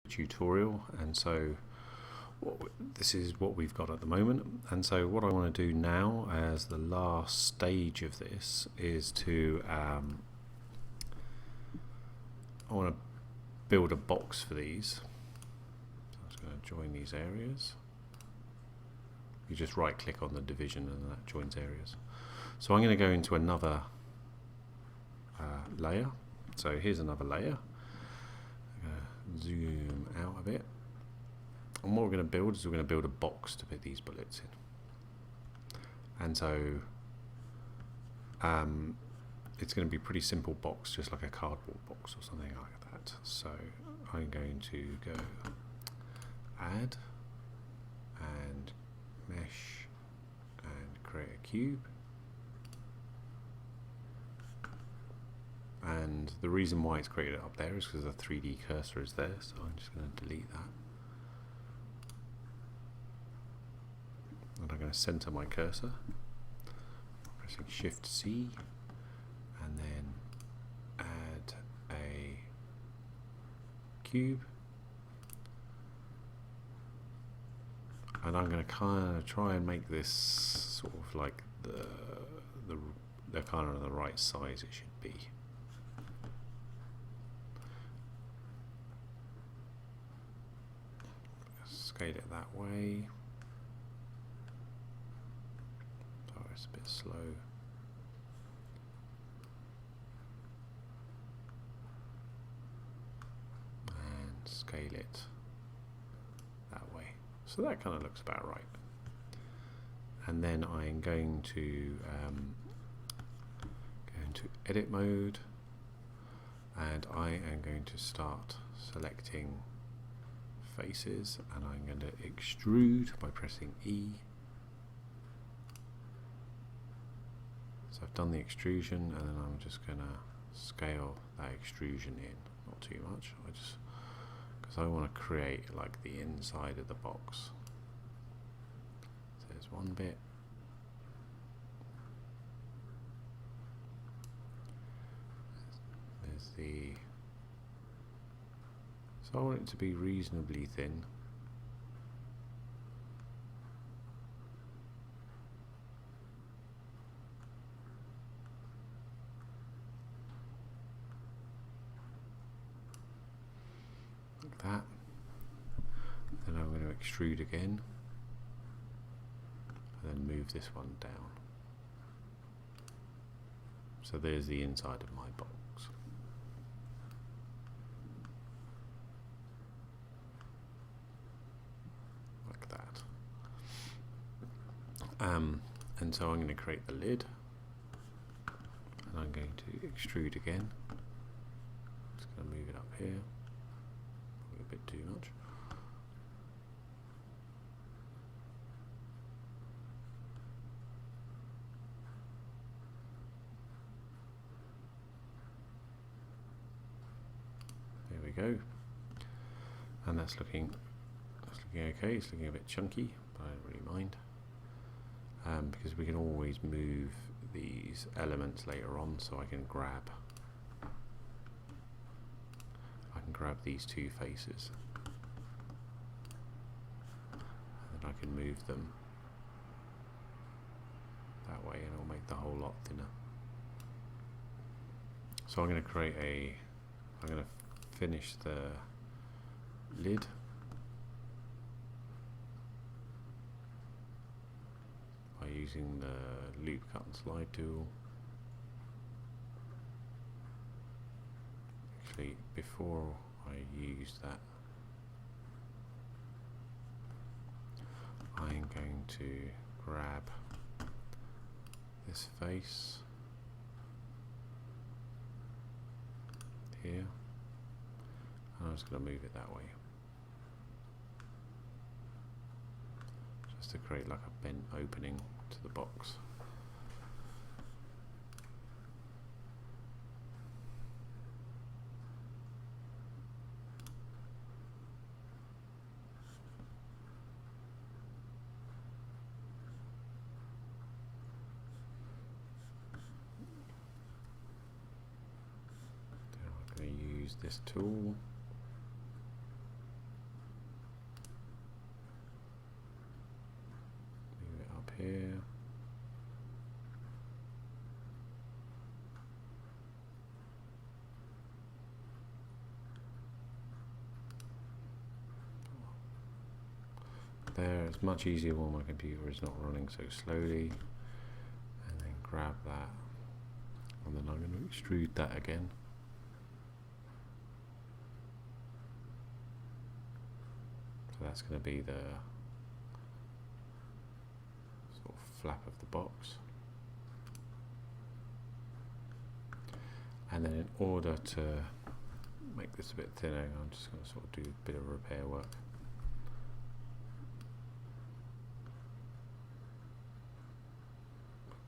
tutorial, and so this is what we've got at the moment. And so what I want to do now as the last stage of this is to I want to build a box for these. So I'm just going to join these areas. You just right click on the division and that joins areas. So I'm going to go into another layer. So here's another layer. I'm going to zoom out a bit. And what we're going to build is we're going to build a box to put these bullets in. And so it's going to be a pretty simple box, just like a cardboard box or something like that. So I'm going to go add and mesh and create a cube. And the reason why it's created up there is because the 3D cursor is there, so I'm just going to delete that. And I'm going to center my cursor, pressing Shift C, and then add a cube. And I'm going to kind of try and make this sort of like the kind of the right size it should be. Scale it that way. Oh, it's a bit slow. And scale it that way. So that kind of looks about right. And then I'm going to go into edit mode, and I am going to start selecting faces, and I'm going to extrude by pressing E. So I've done the extrusion, and then I'm just going to scale that extrusion in, not too much, because I want to create like the inside of the box. So there's one bit. There's the... So I want it to be reasonably thin. Like that. Then I'm going to extrude again. And then move this one down. So there's the inside of my box. And so I'm going to create the lid, and I'm going to extrude again. Just going to move it up here, probably a bit too much. There we go, and that's looking okay. It's looking a bit chunky, but I don't really mind. Because we can always move these elements later on, so I can grab these two faces, and then I can move them that way, and it'll make the whole lot thinner. So I'm going to finish the lid. Using the loop cut and slide tool. Actually, before I use that, I'm going to grab this face here, and I'm just going to move it that way, just to create like a bent opening to the box. Then I'm going to use this tool there. It's much easier when my computer is not running so slowly. And then grab that, and then I'm going to extrude that again. So that's going to be the sort of flap of the box. And then in order to make this a bit thinner, I'm just going to sort of do a bit of repair work.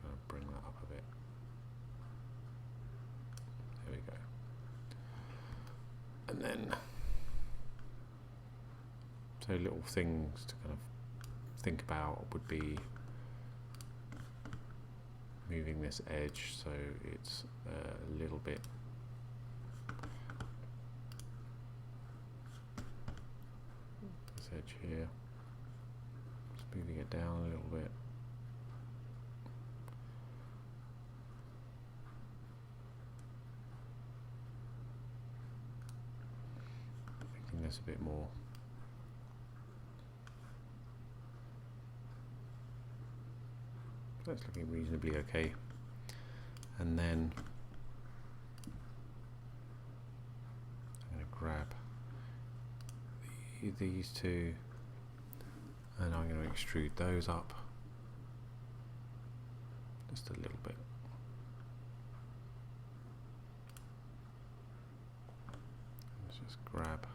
I'm going to bring that up a bit. There we go. And then, so little things to kind of think about would be moving this edge so it's a little bit this edge here, just moving it down a little bit. Making this a bit more. That's looking reasonably okay. And then I'm going to grab these two and I'm going to extrude those up just a little bit. Let's just grab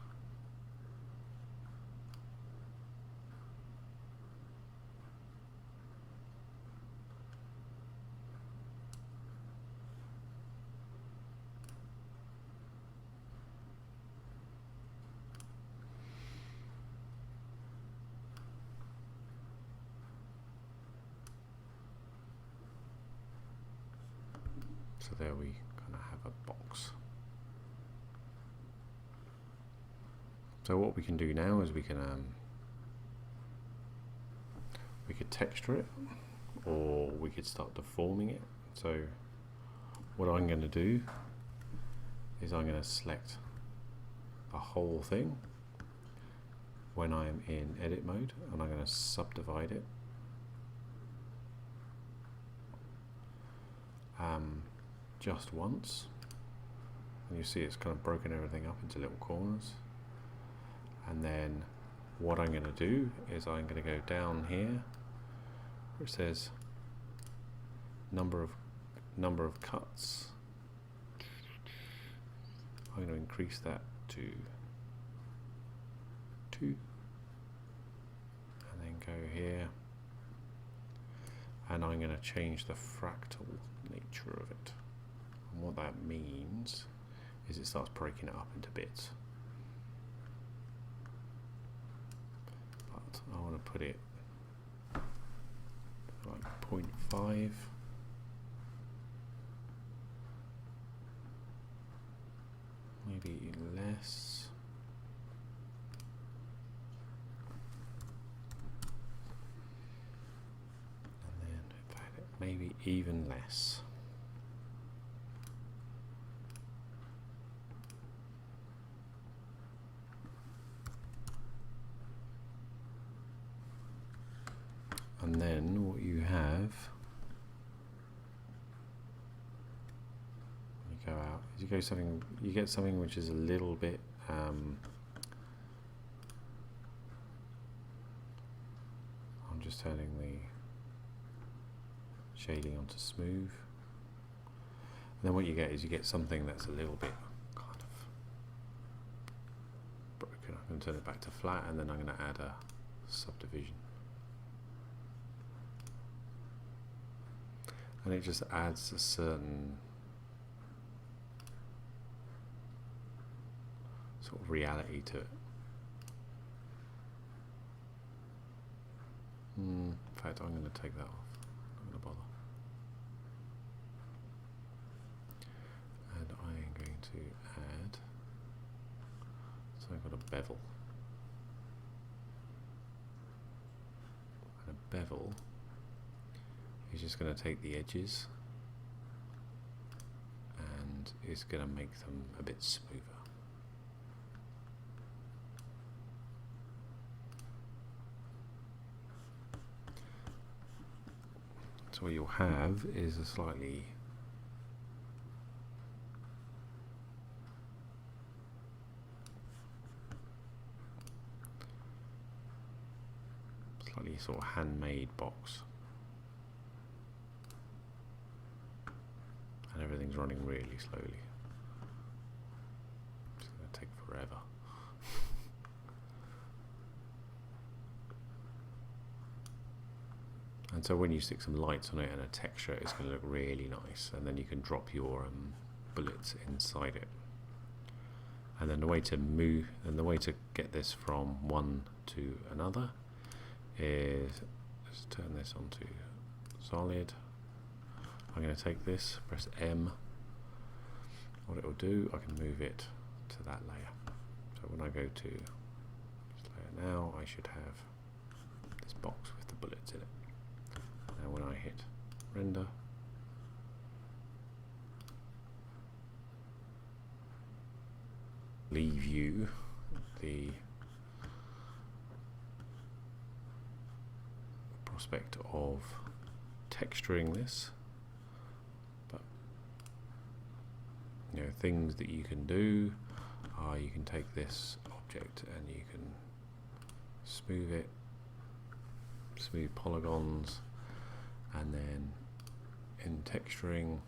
so there we kind of have a box. So what we can do now is we could texture it, or we could start deforming it. So what I'm going to do is I'm going to select the whole thing when I'm in edit mode, and I'm going to subdivide it. Just once, and you see it's kind of broken everything up into little corners. And then what I'm going to do is I'm going to go down here where it says number of cuts. I'm going to increase that to 2, and then go here, and I'm going to change the fractal nature of it. And what that means is it starts breaking it up into bits. But I want to put it like 0.5. Maybe less. And then maybe even less. And then what you have, when you go out, is you get something which is a little bit I'm just turning the shading onto smooth. And then what you get is you get something that's a little bit kind of broken. I'm going to turn it back to flat, and then I'm going to add a subdivision. And it just adds a certain sort of reality to it. In fact, I'm going to take that off. I'm not going to bother. And I am going to add, so I've got a bevel. And a bevel is just going to take the edges and is going to make them a bit smoother. So what you'll have is a slightly sort of handmade box, and everything's running really slowly. It's going to take forever. And so when you stick some lights on it and a texture, it's going to look really nice, and then you can drop your bullets inside it. And then the way to get this from one to another is just turn this onto solid. I'm going to take this, press M. What it will do, I can move it to that layer. So when I go to this layer now, I should have this box with the bullets in it. Now when I hit render, leave you the prospect of texturing this, but you know, things that you can do are you can take this object and you can smooth it, smooth polygons, and then in texturing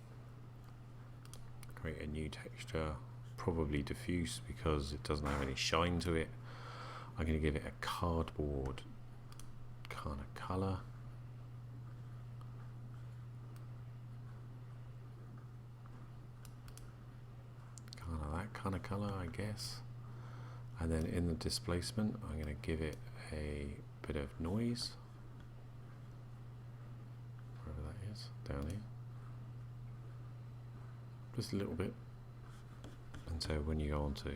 create a new texture, probably diffuse because it doesn't have any shine to it. I'm going to give it a cardboard kind of colour. Kind of that kind of colour, I guess. And then in the displacement, I'm going to give it a bit of noise. Wherever that is, down here. Just a little bit. And so when you go on to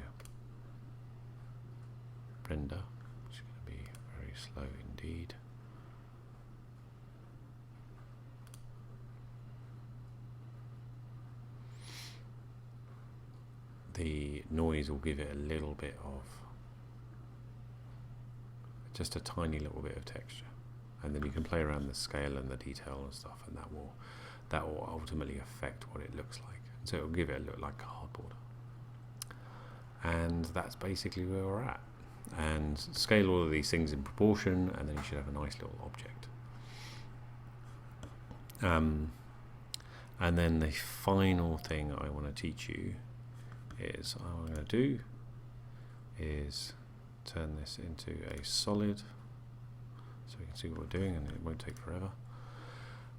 render, which is going to be very slow indeed, the noise will give it a little bit of, just a tiny little bit of texture, and then you can play around the scale and the detail and stuff, and that will ultimately affect what it looks like. And so it will give it a look like cardboard. And that's basically where we're at. And scale all of these things in proportion, and then you should have a nice little object. And then the final thing I want to teach you is, all I'm going to do is turn this into a solid so we can see what we're doing, and it won't take forever.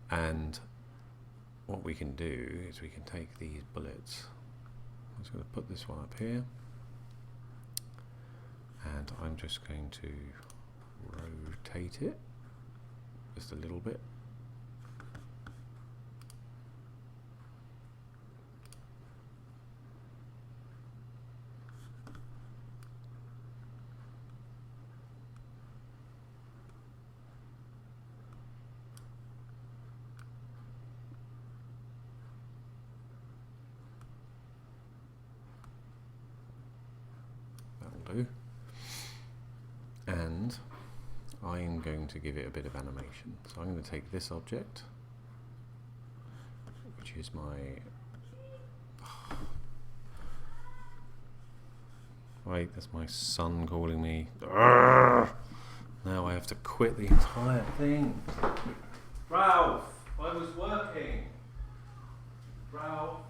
And what we can do is we can take these bullets. I'm just going to put this one up here, and I'm just going to rotate it just a little bit. That'll do. And I'm going to give it a bit of animation. So I'm going to take this object, which is my wait, that's my son calling me. Now I have to quit the entire thing. Ralph, I was working. Ralph.